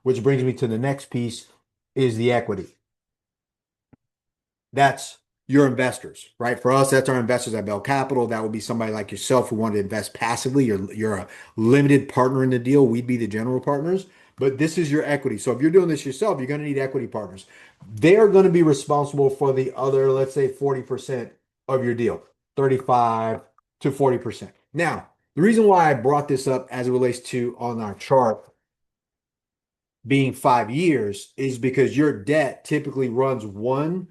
which brings me to the next piece is the equity. That's your investors, right? For us, that's our investors at Bell Capital. That would be somebody like yourself who wanted to invest passively. You're a limited partner in the deal. We'd be the general partners, but this is your equity. So if you're doing this yourself, you're going to need equity partners. They are going to be responsible for the other, let's say 40% of your deal, 35 to 40%. Now, the reason why I brought this up as it relates to on our chart being 5 years is because your debt typically runs 1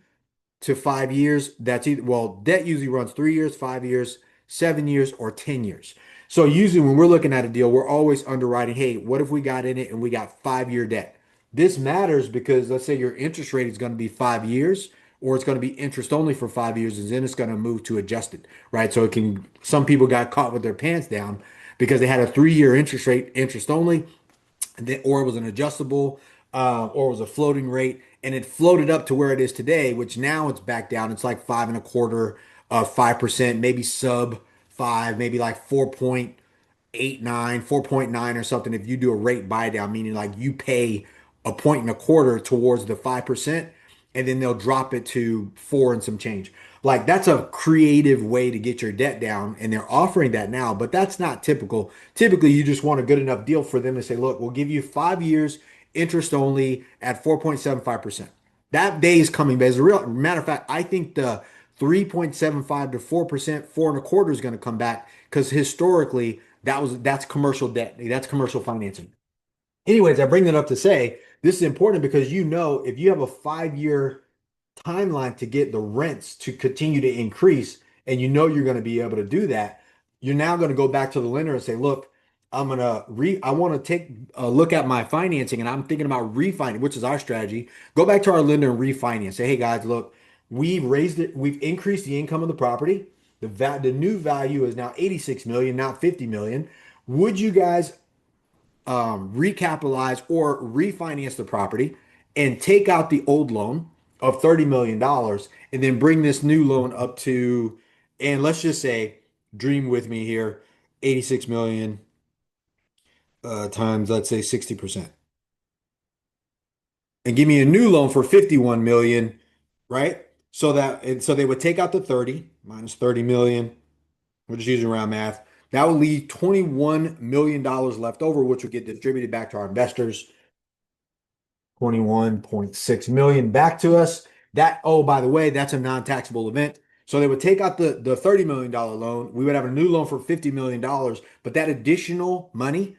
to 5 years. That's either, well, debt usually runs 3 years, 5 years, 7 years, or 10 years. So usually when we're looking at a deal, we're always underwriting, hey, what if we got in it and we got 5 year debt? This matters because let's say your interest rate is going to be 5 years, or it's going to be interest only for 5 years, and then it's going to move to adjusted, right? So it can, some people got caught with their pants down because they had a 3 year interest rate, interest only, and then, or it was an adjustable, or it was a floating rate, and it floated up to where it is today, which now it's back down. It's like 5.25, 5%, maybe sub five, maybe like 4.89, 4.9 or something. If you do a rate buy down, meaning like you pay a point and a quarter towards the 5%, and then they'll drop it to four and some change. Like that's a creative way to get your debt down, and they're offering that now, but that's not typical. Typically, you just want a good enough deal for them to say, look, we'll give you 5 years interest only at 4.75%. That day is coming, but as a real matter of fact, I think the 3.75 to 4%, four and a quarter is going to come back because historically that's commercial debt. That's commercial financing. Anyways, I bring that up to say this is important because you know if you have a 5 year timeline to get the rents to continue to increase, and you know you're going to be able to do that, you're now going to go back to the lender and say, look, I want to take a look at my financing and I'm thinking about refining, which is our strategy. Go back to our lender and refinance. Say, hey guys, look, we've raised it, we've increased the income of the property. The new value is now 86 million, not 50 million. Would you guys recapitalize or refinance the property and take out the old loan of $30 million and then bring this new loan up to, and let's just say, dream with me here, 86 million times, let's say 60%. And give me a new loan for 51 million, right? So that, and so they would take out the 30 minus 30 million. We're just using round math. That would leave $21 million left over, which would get distributed back to our investors. 21.6 million back to us. That, oh, by the way, that's a non-taxable event. So they would take out the $30 million loan. We would have a new loan for $50 million, but that additional money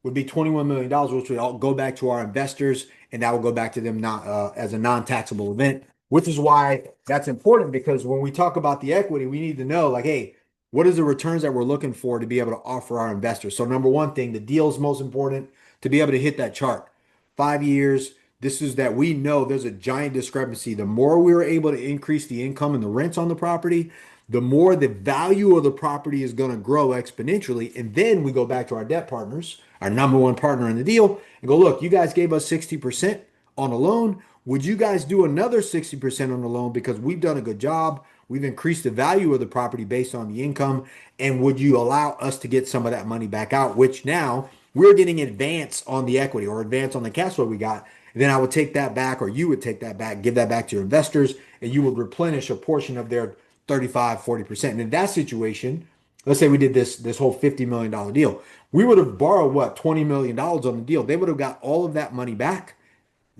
would be $21 million, which would all go back to our investors, and that will go back to them not as a non-taxable event, which is why that's important because when we talk about the equity, we need to know like, hey, what is the returns that we're looking for to be able to offer our investors? So number one thing, the deal is most important to be able to hit that chart. 5 years. This is that we know there's a giant discrepancy. The more we were able to increase the income and the rents on the property, the more the value of the property is going to grow exponentially. And then we go back to our debt partners, our number one partner in the deal, and go, look, you guys gave us 60% on a loan. Would you guys do another 60% on the loan because we've done a good job? We've increased the value of the property based on the income. And would you allow us to get some of that money back out, which now we're getting advance on the equity or advance on the cash flow we got. And then I would take that back, or you would take that back, give that back to your investors, and you would replenish a portion of their 35, 40%. And in that situation, let's say we did this whole $50 million deal. We would have borrowed what, $20 million on the deal. They would have got all of that money back,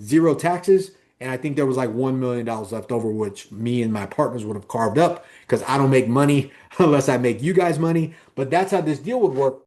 zero taxes. And I think there was like $1 million left over, which me and my partners would have carved up because I don't make money unless I make you guys money. But that's how this deal would work.